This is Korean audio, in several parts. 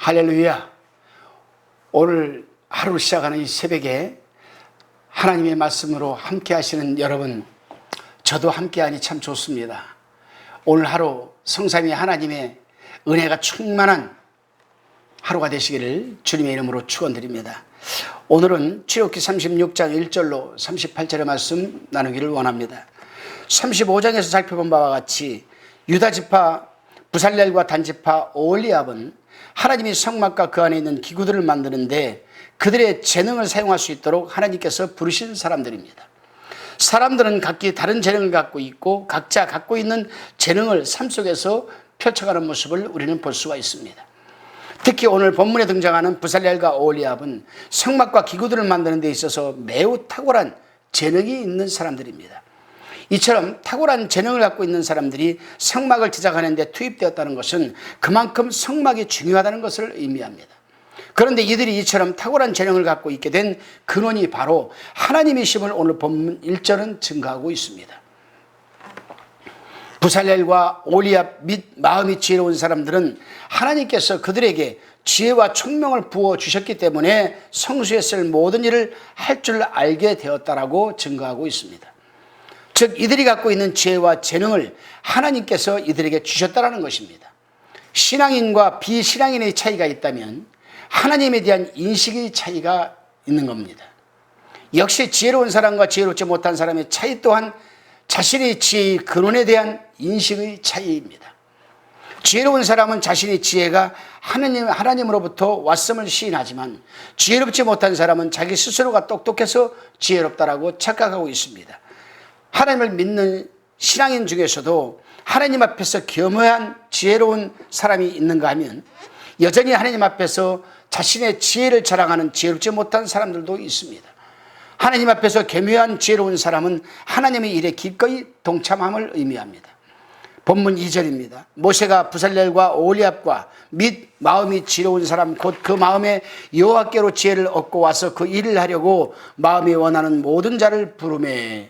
할렐루야. 오늘 하루 시작하는 이 새벽에 하나님의 말씀으로 함께 하시는 여러분, 저도 함께하니 참 좋습니다. 오늘 하루 성삼위 하나님의 은혜가 충만한 하루가 되시기를 주님의 이름으로 축원드립니다. 오늘은 출애굽기 36장 1절로 38절의 말씀 나누기를 원합니다. 35장에서 살펴본 바와 같이 유다지파 부살렐과 단지파 오홀리압은 하나님이 성막과 그 안에 있는 기구들을 만드는데 그들의 재능을 사용할 수 있도록 하나님께서 부르신 사람들입니다. 사람들은 각기 다른 재능을 갖고 있고 각자 갖고 있는 재능을 삶 속에서 펼쳐가는 모습을 우리는 볼 수가 있습니다. 특히 오늘 본문에 등장하는 부살렐과 오홀리압은 성막과 기구들을 만드는 데 있어서 매우 탁월한 재능이 있는 사람들입니다. 이처럼 탁월한 재능을 갖고 있는 사람들이 성막을 제작하는 데 투입되었다는 것은 그만큼 성막이 중요하다는 것을 의미합니다. 그런데 이들이 이처럼 탁월한 재능을 갖고 있게 된 근원이 바로 하나님이심을 오늘 본문 1절은 증거하고 있습니다. 부살렐과 오홀리압 및 마음이 지혜로운 사람들은 하나님께서 그들에게 지혜와 총명을 부어주셨기 때문에 성수에 쓸 모든 일을 할 줄 알게 되었다라고 증거하고 있습니다. 즉 이들이 갖고 있는 지혜와 재능을 하나님께서 이들에게 주셨다라는 것입니다. 신앙인과 비신앙인의 차이가 있다면 하나님에 대한 인식의 차이가 있는 겁니다. 역시 지혜로운 사람과 지혜롭지 못한 사람의 차이 또한 자신의 지혜의 근원에 대한 인식의 차이입니다. 지혜로운 사람은 자신의 지혜가 하나님으로부터 왔음을 시인하지만 지혜롭지 못한 사람은 자기 스스로가 똑똑해서 지혜롭다라고 착각하고 있습니다. 하나님을 믿는 신앙인 중에서도 하나님 앞에서 겸허한 지혜로운 사람이 있는가 하면 여전히 하나님 앞에서 자신의 지혜를 자랑하는 지혜롭지 못한 사람들도 있습니다. 하나님 앞에서 겸허한 지혜로운 사람은 하나님의 일에 기꺼이 동참함을 의미합니다. 본문 2절입니다. 모세가 부살렐과 오홀리압과 및 마음이 지혜로운 사람 곧 그 마음에 여호와께로 지혜를 얻고 와서 그 일을 하려고 마음이 원하는 모든 자를 부르매.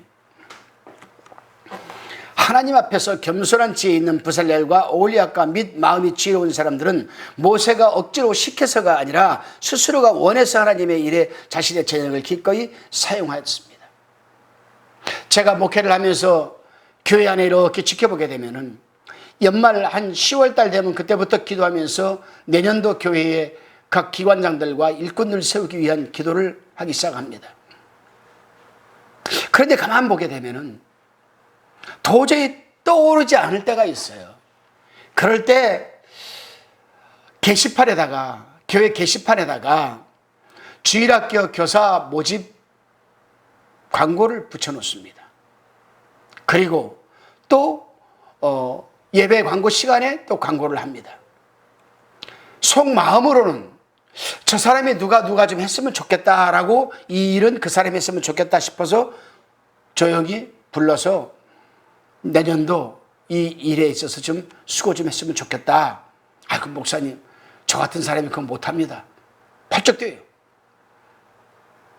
하나님 앞에서 겸손한 지혜 있는 부살렐과 오홀리압과 및 마음이 지혜로운 사람들은 모세가 억지로 시켜서가 아니라 스스로가 원해서 하나님의 일에 자신의 재능을 기꺼이 사용하였습니다. 제가 목회를 하면서 교회 안에 이렇게 지켜보게 되면은 연말 한 10월 달 되면 그때부터 기도하면서 내년도 교회의 각 기관장들과 일꾼을 세우기 위한 기도를 하기 시작합니다. 그런데 가만 보게 되면은 도저히 떠오르지 않을 때가 있어요. 그럴 때 게시판에다가 교회 게시판에다가 주일학교 교사 모집 광고를 붙여놓습니다. 그리고 또 예배 광고 시간에 또 광고를 합니다. 속마음으로는 저 사람이 누가 좀 했으면 좋겠다라고 이 일은 그 사람이 했으면 좋겠다 싶어서 조용히 불러서 내년도 이 일에 있어서 좀 수고 좀 했으면 좋겠다. 아이고 목사님 저 같은 사람이 그건 못합니다. 펄쩍 뛰어요.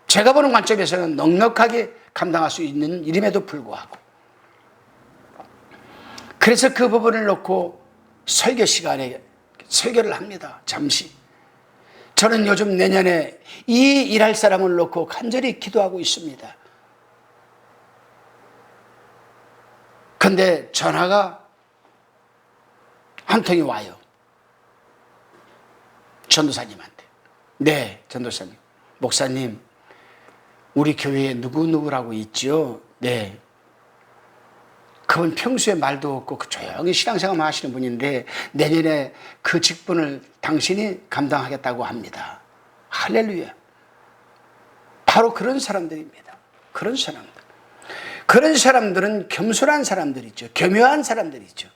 제가 보는 관점에서는 넉넉하게 감당할 수 있는 일임에도 불구하고 그래서 그 부분을 놓고 설교 시간에 설교를 합니다. 잠시 저는 요즘 내년에 이 일할 사람을 놓고 간절히 기도하고 있습니다. 근데 전화가 한 통이 와요. 전도사님한테. 네, 전도사님. 목사님, 우리 교회에 누구누구라고 있죠? 네. 그분 평소에 말도 없고 조용히 신앙생활만 하시는 분인데 내년에 그 직분을 당신이 감당하겠다고 합니다. 할렐루야. 바로 그런 사람들입니다. 그런 사람들. 그런 사람들은 겸손한 사람들이죠. 겸허한 사람들이죠.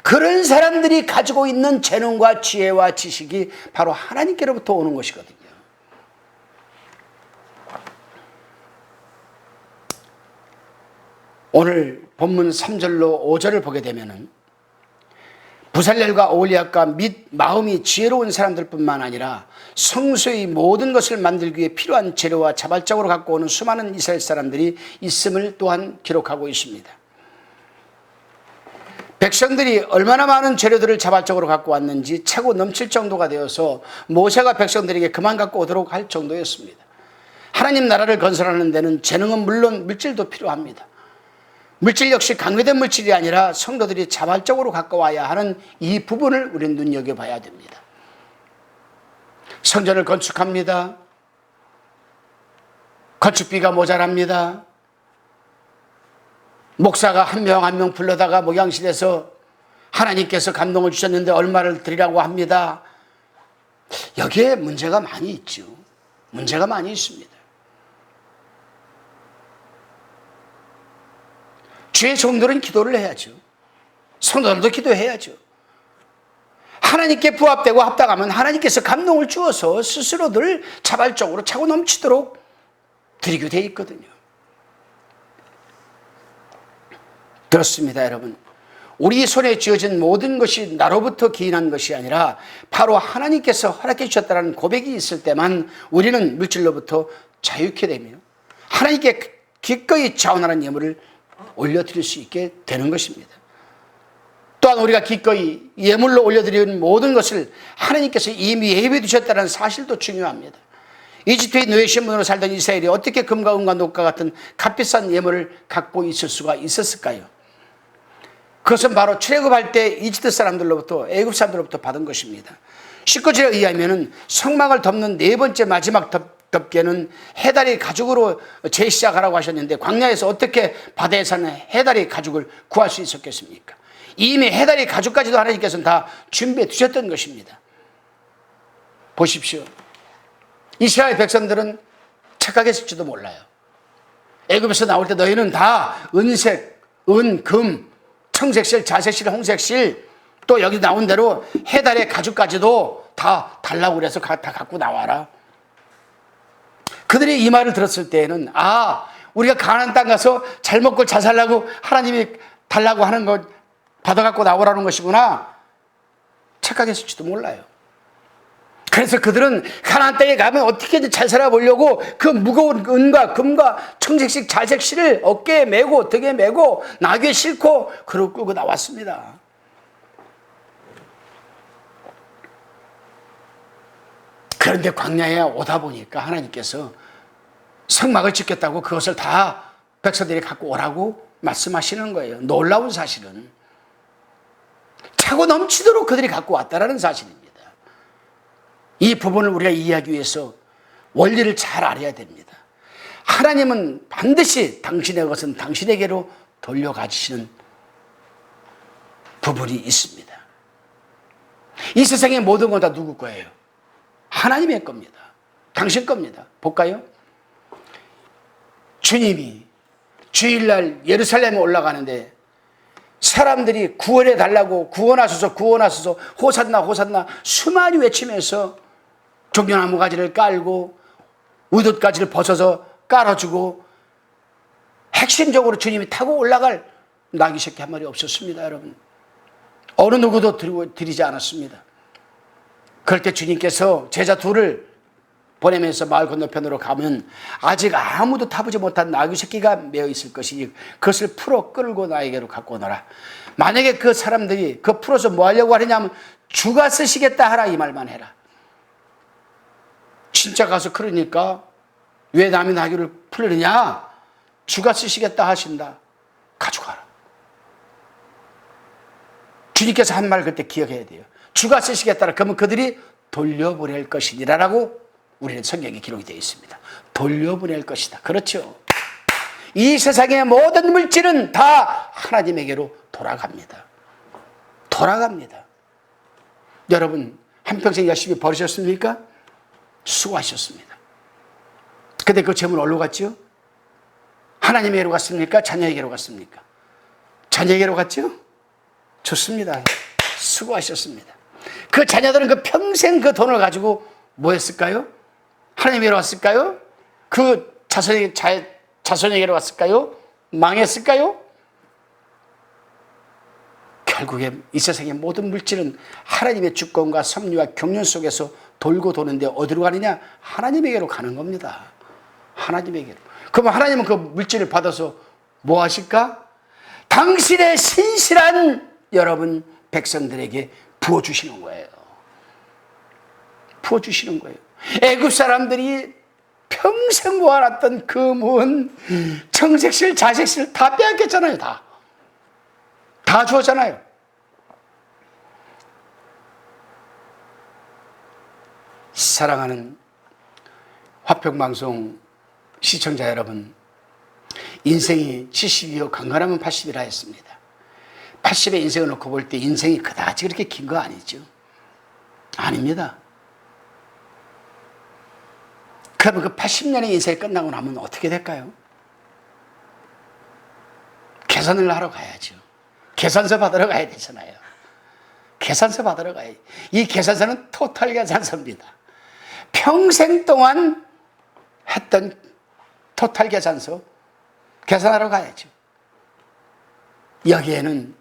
그런 사람들이 가지고 있는 재능과 지혜와 지식이 바로 하나님께로부터 오는 것이거든요. 오늘 본문 3절로 5절을 보게 되면은 부살렐과 오홀리압과 및 마음이 지혜로운 사람들뿐만 아니라 성소의 모든 것을 만들기 위해 필요한 재료와 자발적으로 갖고 오는 수많은 이스라엘 사람들이 있음을 또한 기록하고 있습니다. 백성들이 얼마나 많은 재료들을 자발적으로 갖고 왔는지 차고 넘칠 정도가 되어서 모세가 백성들에게 그만 갖고 오도록 할 정도였습니다. 하나님 나라를 건설하는 데는 재능은 물론 물질도 필요합니다. 물질 역시 강요된 물질이 아니라 성도들이 자발적으로 갖고 와야 하는 이 부분을 우리는 눈여겨봐야 됩니다. 성전을 건축합니다. 건축비가 모자랍니다. 목사가 한 명 한 명 불러다가 목양실에서 하나님께서 감동을 주셨는데 얼마를 드리라고 합니다. 여기에 문제가 많이 있죠. 문제가 많이 있습니다. 주의 종들은 기도를 해야죠. 성도들도 기도해야죠. 하나님께 부합되고 합당하면 하나님께서 감동을 주어서 스스로들 자발적으로 차고 넘치도록 드리게 되어 있거든요. 그렇습니다, 여러분. 우리 손에 쥐어진 모든 것이 나로부터 기인한 것이 아니라 바로 하나님께서 허락해 주셨다는 고백이 있을 때만 우리는 물질로부터 자유케 되며 하나님께 기꺼이 자원하는 예물을 올려드릴 수 있게 되는 것입니다. 또한 우리가 기꺼이 예물로 올려드리는 모든 것을 하나님께서 이미 예비해 두셨다는 사실도 중요합니다. 이집트의 노예 신분으로 살던 이스라엘이 어떻게 금과 은과 녹과 같은 값비싼 예물을 갖고 있을 수가 있었을까요? 그것은 바로 출애굽할 때 이집트 사람들로부터 애굽 사람들로부터 받은 것입니다. 19절에 의하면 성막을 덮는 네 번째 마지막 덮개는 해다리 가죽으로 재시작하라고 하셨는데 광야에서 어떻게 바다에 사는 해다리 가죽을 구할 수 있었겠습니까? 이미 해다리 가죽까지도 하나님께서는 다 준비해 두셨던 것입니다. 보십시오. 이스라엘 백성들은 착각했을지도 몰라요. 애굽에서 나올 때 너희는 다 은색, 은, 금, 청색실, 자색실, 홍색실 또 여기 나온 대로 해달의 가죽까지도 다 달라고 그래서 다 갖고 나와라. 그들이 이 말을 들었을 때에는 우리가 가나안 땅 가서 잘 먹고 잘 살라고 하나님이 달라고 하는 거 받아갖고 나오라는 것이구나 착각했을지도 몰라요. 그래서 그들은 가나안 땅에 가면 어떻게든 잘 살아보려고 그 무거운 은과 금과 청색실 자색실을 어깨에 메고 등에 메고 나귀에 싣고 그를 끌고 나왔습니다. 그런데 광야에 오다 보니까 하나님께서 성막을 짓겠다고 그것을 다 백성들이 갖고 오라고 말씀하시는 거예요. 놀라운 사실은 차고 넘치도록 그들이 갖고 왔다라는 사실입니다. 이 부분을 우리가 이해하기 위해서 원리를 잘 알아야 됩니다. 하나님은 반드시 당신의 것은 당신에게로 돌려가시는 부분이 있습니다. 이 세상의 모든 건 다 누구 거예요? 하나님의 겁니다. 당신 겁니다. 볼까요? 주님이 주일날 예루살렘에 올라가는데 사람들이 구원해 달라고 구원하소서 구원하소서 호산나 호산나 수많이 외치면서 종려나무 가지를 깔고 의돛가지를 벗어서 깔아주고 핵심적으로 주님이 타고 올라갈 나귀 새끼 한 마리 없었습니다. 여러분, 어느 누구도 드리지 않았습니다. 그럴 때 주님께서 제자 둘을 보내면서 마을 건너편으로 가면 아직 아무도 타보지 못한 나귀 새끼가 메어 있을 것이니 그것을 풀어 끌고 나에게로 갖고 오너라. 만약에 그 사람들이 그 풀어서 뭐 하려고 하느냐면 주가 쓰시겠다 하라 이 말만 해라. 진짜 가서 그러니까 왜 남의 나귀를 풀느냐? 주가 쓰시겠다 하신다. 가져가라. 주님께서 한 말 그때 기억해야 돼요. 주가 쓰시겠다. 그러면 그들이 돌려보낼 것이니라라고 우리는 성경에 기록이 되어 있습니다. 돌려보낼 것이다. 그렇죠. 이 세상의 모든 물질은 다 하나님에게로 돌아갑니다. 돌아갑니다. 여러분 한평생 열심히 벌으셨습니까? 수고하셨습니다. 근데 그 재물 어디로 갔죠? 하나님에게로 갔습니까? 자녀에게로 갔습니까? 자녀에게로 갔죠? 좋습니다. 수고하셨습니다. 그 자녀들은 그 평생 그 돈을 가지고 뭐 했을까요? 하나님에게로 왔을까요? 그 자손에게로 왔을까요? 망했을까요? 결국에 이 세상의 모든 물질은 하나님의 주권과 섭리와 경륜 속에서 돌고 도는데 어디로 가느냐? 하나님에게로 가는 겁니다. 하나님에게로. 그러면 하나님은 그 물질을 받아서 뭐 하실까? 당신의 신실한 여러분 백성들에게 부어주시는 거예요. 부어주시는 거예요. 애굽 사람들이 평생 모아놨던 금은, 청색실, 자색실 다 빼앗겼잖아요. 다 주었잖아요. 사랑하는 화평방송 시청자 여러분, 인생이 70이요 강건하면 80이라 했습니다. 80의 인생을 놓고 볼 때 인생이 그다지 그렇게 긴 거 아니죠? 아닙니다. 그러면 그 80년의 인생이 끝나고 나면 어떻게 될까요? 계산을 하러 가야죠. 계산서 받으러 가야 되잖아요. 계산서 받으러 가야지. 이 계산서는 토탈 계산서입니다. 평생 동안 했던 토탈 계산서 계산하러 가야죠. 여기에는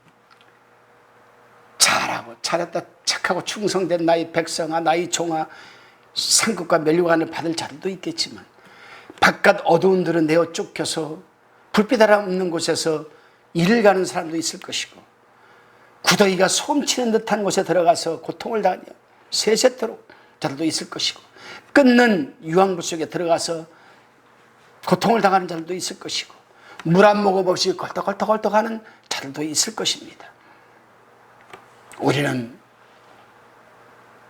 잘하고 잘했다 착하고 충성된 나의 백성아, 나의 종아, 상급과 면류관을 받을 자들도 있겠지만, 바깥 어두운 들은 내어 쫓겨서 불빛 하나 없는 곳에서 일을 가는 사람도 있을 것이고, 구더기가 소음치는 듯한 곳에 들어가서 고통을 당하며 세세토록 자들도 있을 것이고, 끓는 유황불 속에 들어가서 고통을 당하는 자들도 있을 것이고, 물 한 모금 없이 걸떡걸떡하는 자들도 있을 것입니다. 우리는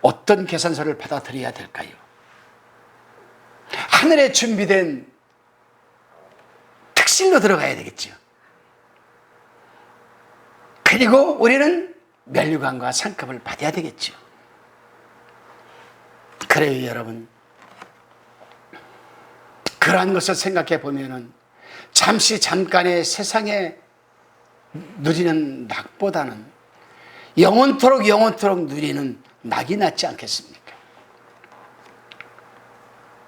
어떤 계산서를 받아들여야 될까요? 하늘에 준비된 특실로 들어가야 되겠죠. 그리고 우리는 면류관과 상급을 받아야 되겠죠. 그래요, 여러분. 그러한 것을 생각해 보면은 잠깐의 세상에 누리는 낙보다는 영원토록 누리는 낙이 낫지 않겠습니까?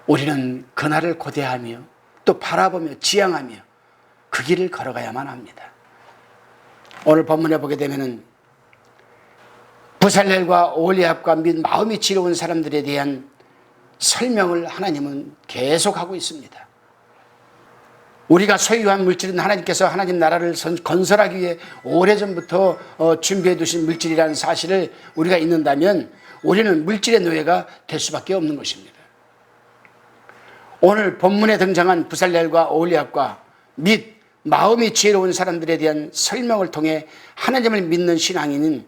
우리는 그날을 고대하며 또 바라보며 지향하며 그 길을 걸어가야만 합니다. 오늘 본문에 보게 되면은 부살렐과 오홀리압과 및 마음이 지러운 사람들에 대한 설명을 하나님은 계속하고 있습니다. 우리가 소유한 물질은 하나님께서 하나님 나라를 건설하기 위해 오래전부터 준비해 두신 물질이라는 사실을 우리가 잊는다면 우리는 물질의 노예가 될 수밖에 없는 것입니다. 오늘 본문에 등장한 부살렐과 오홀리압과 및 마음이 지혜로운 사람들에 대한 설명을 통해 하나님을 믿는 신앙인은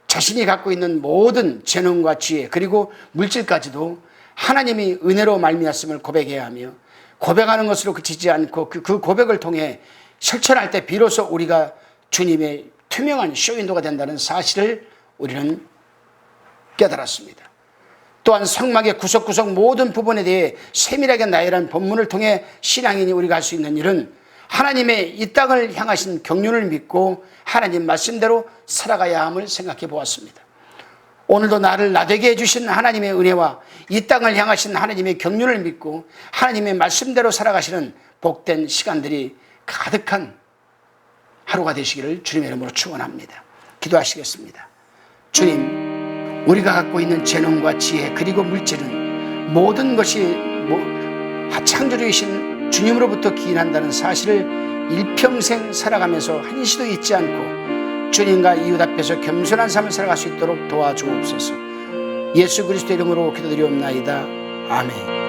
자신이 갖고 있는 모든 재능과 지혜 그리고 물질까지도 하나님이 은혜로 말미암았음을 고백해야 하며, 고백하는 것으로 그치지 않고 그 고백을 통해 실천할 때 비로소 우리가 주님의 투명한 쇼윈도가 된다는 사실을 우리는 깨달았습니다. 또한 성막의 구석구석 모든 부분에 대해 세밀하게 나열한 본문을 통해 신앙인이 우리가 할 수 있는 일은 하나님의 이 땅을 향하신 경륜을 믿고 하나님 말씀대로 살아가야 함을 생각해 보았습니다. 오늘도 나를 나되게 해주신 하나님의 은혜와 이 땅을 향하신 하나님의 경륜을 믿고 하나님의 말씀대로 살아가시는 복된 시간들이 가득한 하루가 되시기를 주님의 이름으로 축원합니다. 기도하시겠습니다. 주님, 우리가 갖고 있는 재능과 지혜 그리고 물질은 모든 것이 창조주이신 주님으로부터 기인한다는 사실을 일평생 살아가면서 한시도 잊지 않고 주님과 이웃 앞에서 겸손한 삶을 살아갈 수 있도록 도와주옵소서. 예수 그리스도의 이름으로 기도드리옵나이다. 아멘.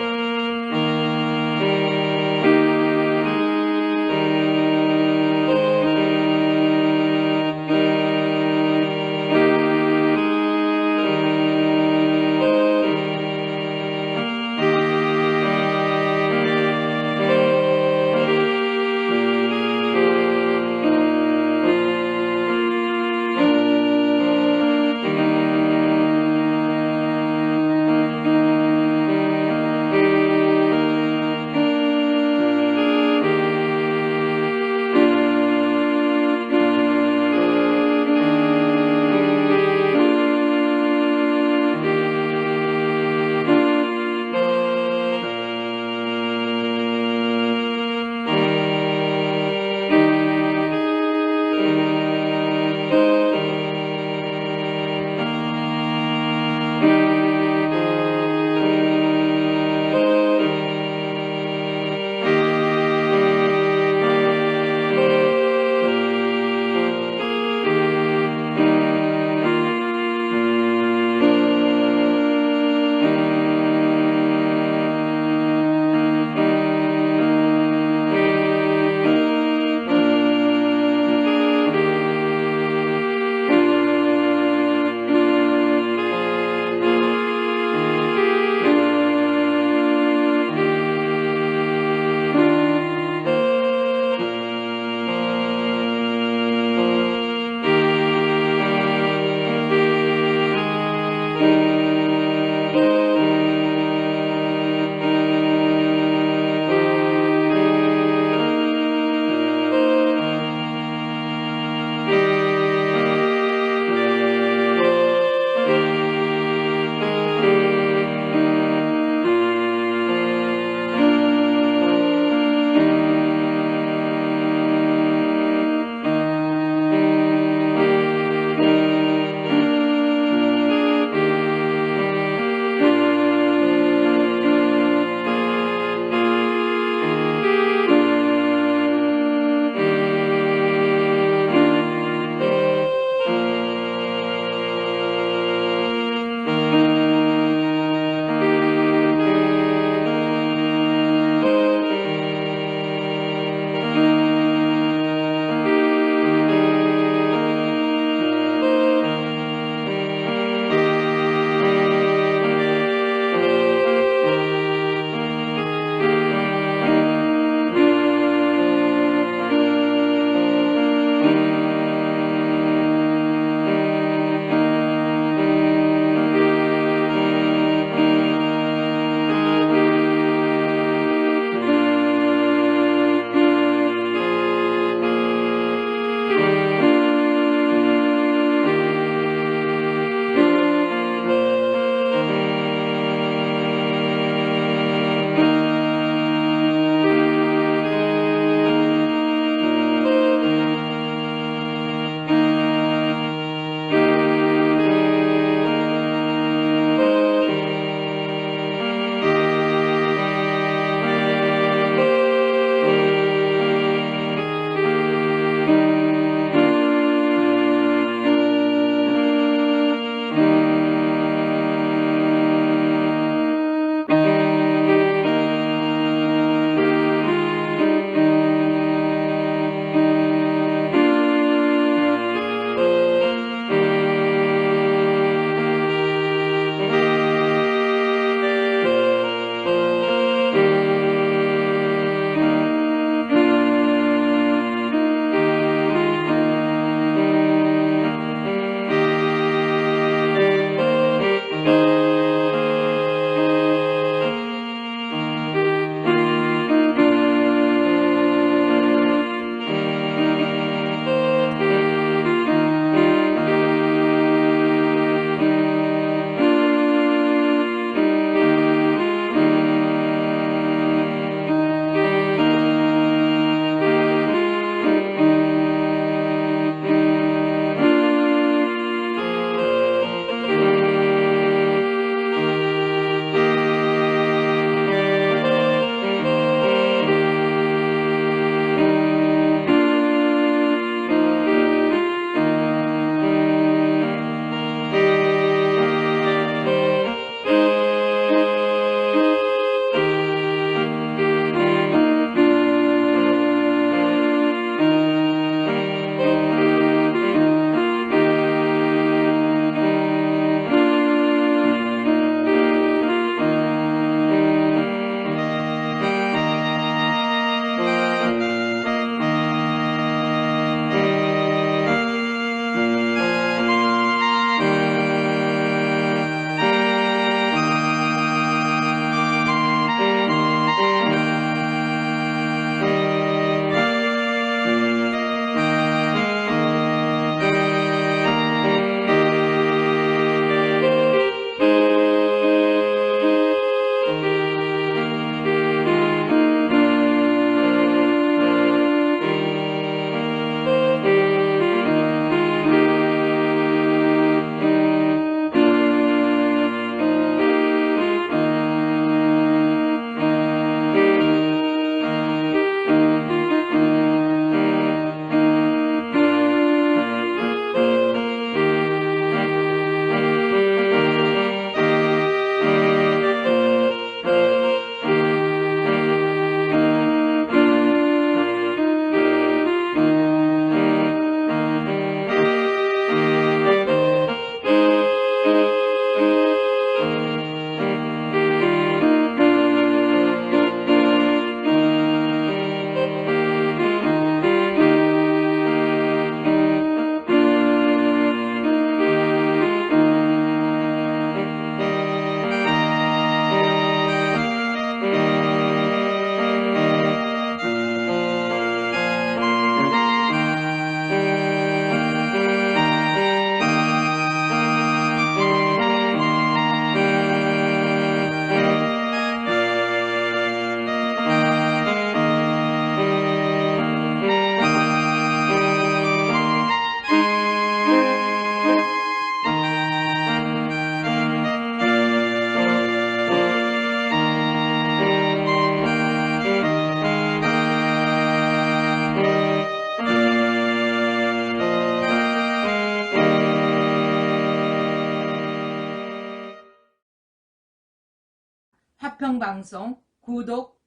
화평방송 구독,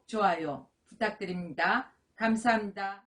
좋아요 부탁드립니다. 감사합니다.